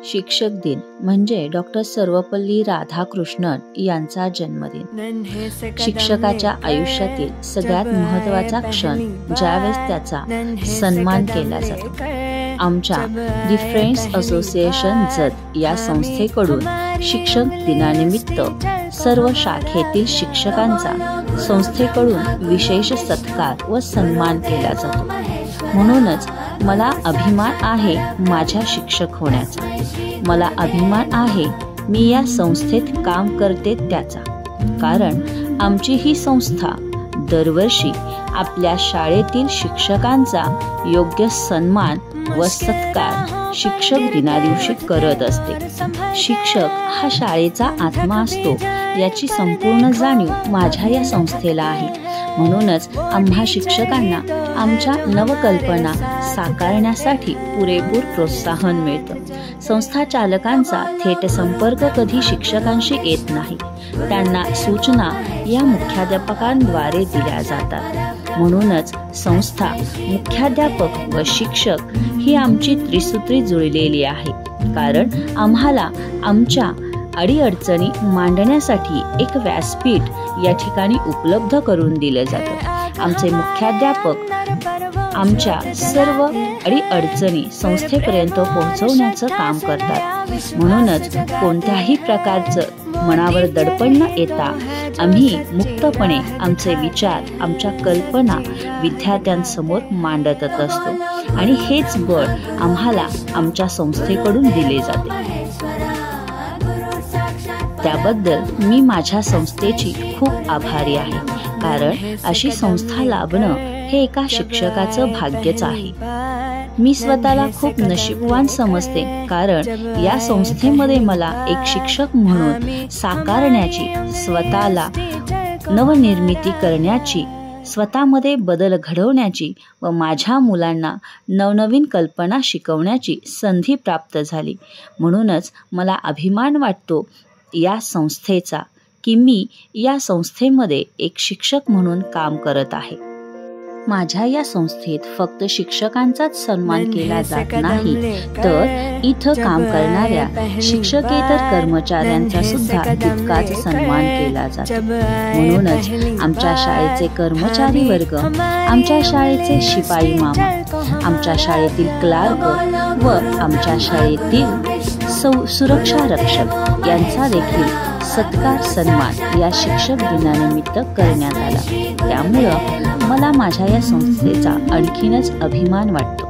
शिक्षक दिन म्हणजे डॉक्टर सर्वपल्ली राधाकृष्णन यांचा जन्मदिन. शिक्षकाच्या आयुष्यातील सगळ्यात महत्त्वाचा क्षण ज्यावेळेस त्याचा सन्मान केला जातो. आमच्या दी फ्रेंड्स असोसिएशन जत या संस्थेकडून शिक्षक दिनानिमित्त सर्व शाखेतील शिक्षकांचा संस्थेकडून विशेष सत्कार व सन्मान केला जातो. म्हणूनच मला अभिमान आहे माझ्या शिक्षक होण्याचा. मला अभिमान आहे मी या संस्थेत काम करते त्याचा. कारण आमची ही संस्था दरवर्षी आपल्या शाळेतील शिक्षकांचा योग्य सन्मान व सत्कार शिक्षक दिनादिवशी करत असते. शिक्षक हा शाळेचा आत्मा असतो याची संपूर्ण जाणीव माझ्या या संस्थेला आहे. म्हणूनच आम्हा शिक्षकांना आमच्या नवकल्पना साकारण्यासाठी पुरेपूर प्रोत्साहन मिळतं. संस्था चालकांचा थेट संपर्क कधी शिक्षकांशी येत नाही. त्यांना सूचना या मुख्याध्यापकांद्वारे दिल्या जातात. म्हणूनच संस्था, मुख्याध्यापक व शिक्षक ही आमची त्रिसूत्री जुळलेली आहे. कारण आम्हाला आमच्या अडीअडचणी मांडण्यासाठी एक व्यासपीठ या ठिकाणी उपलब्ध करून दिलं जातं. आमचे मुख्याध्यापक आमच्या सर्व अडीअडचणी संस्थेपर्यंत पोहोचवण्याचं काम करतात. म्हणूनच कोणत्याही प्रकारचं मनावर दडपण न येता आम्ही मुक्तपणे आमचे विचार, आमच्या कल्पना विद्यार्थ्यांसमोर मांडतच असतो. आणि हेच बळ आम्हाला आमच्या संस्थेकडून दिले जाते. त्याबद्दल मी माझ्या संस्थेची खूप आभारी आहे. कारण अशी संस्था लाभणं हे एका शिक्षकाचं भाग्यच आहे. मी स्वतःला खूप नशीबवान समजते. कारण या संस्थेमध्ये मला एक शिक्षक म्हणून साकारण्याची, स्वतःला नवनिर्मिती करण्याची, स्वतःमध्ये बदल घडवण्याची व माझ्या मुलांना नवनवीन कल्पना शिकवण्याची संधी प्राप्त झाली. म्हणूनच मला अभिमान वाटतो या संस्थेचा की मी या संस्थेमध्ये एक शिक्षक म्हणून काम करत आहे. माझ्या या संस्थेत फक्त शिक्षकांचाच सन्मान केला जात नाही, तर इथं काम करणाऱ्या शिक्षकेतर कर्मचाऱ्यांचा सुद्धा तितकाच सन्मान केला जातो. म्हणूनच आमच्या शाळेचे कर्मचारी वर्ग, आमच्या शाळेचे शिपाई मामा, आमच्या शाळेतील क्लार्क व आमच्या शाळेतील सुरक्षा रक्षक यांचा देखील सत्कार सन्मान या शिक्षक दिनानिमित्त करण्यात आला. त्यामुळं मला माझ्या या संस्थेचा आणखीनच अभिमान वाटतो.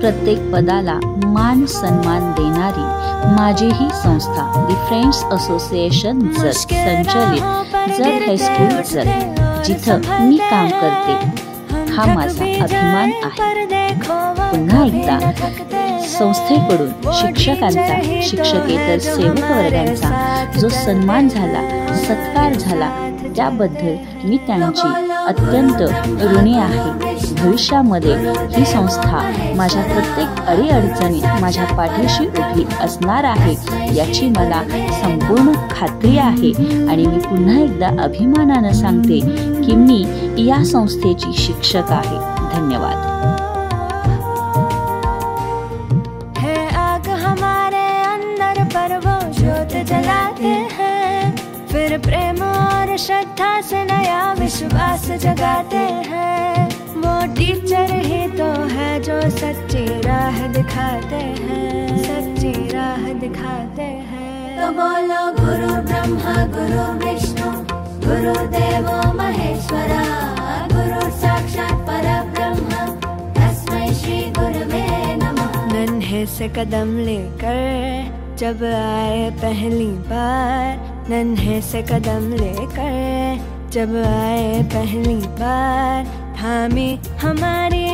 प्रत्येक पदाला मान सन्मान देणारी माझी ही संस्था दी फ्रेंड्स असोसिएशन जत संचलित जत हायस्कूल जत, जिथं मी काम करते, हा माझा अभिमान आहे. पुन्हा एकदा संस्थेकडून शिक्षकांचा, शिक्षकेतर सेवक वर्गांचा जो सन्मान झाला, सत्कार झाला, त्याबद्दल मी त्यांची अत्यंत ऋणी आहे. भविष्यामध्ये ही संस्था माझ्या प्रत्येक अडीअडचणीत माझ्या पाठीशी उभी असणार आहे याची मला संपूर्ण खात्री आहे. आणि मी पुन्हा एकदा अभिमानानं सांगते की मी या संस्थेची शिक्षक आहे. धन्यवाद. जलाते हैं, फिर प्रेम और श्रद्धा से नया विश्वास जगाते हैं. वो टीचर ही तो है जो सच्ची राह दिखाते हैं, सच्ची राह दिखाते हैं. तो बोलो गुरु ब्रह्मा गुरु विष्णु गुरुदेवो महेश्वरा, गुरु साक्षात परब्रह्म तस्मै श्री गुरुवे नमः. नन्हे से कदम लेकर जब आए पहली बार, नन्हे से कदम लेकर जब आए पहली बार, थामी हमारी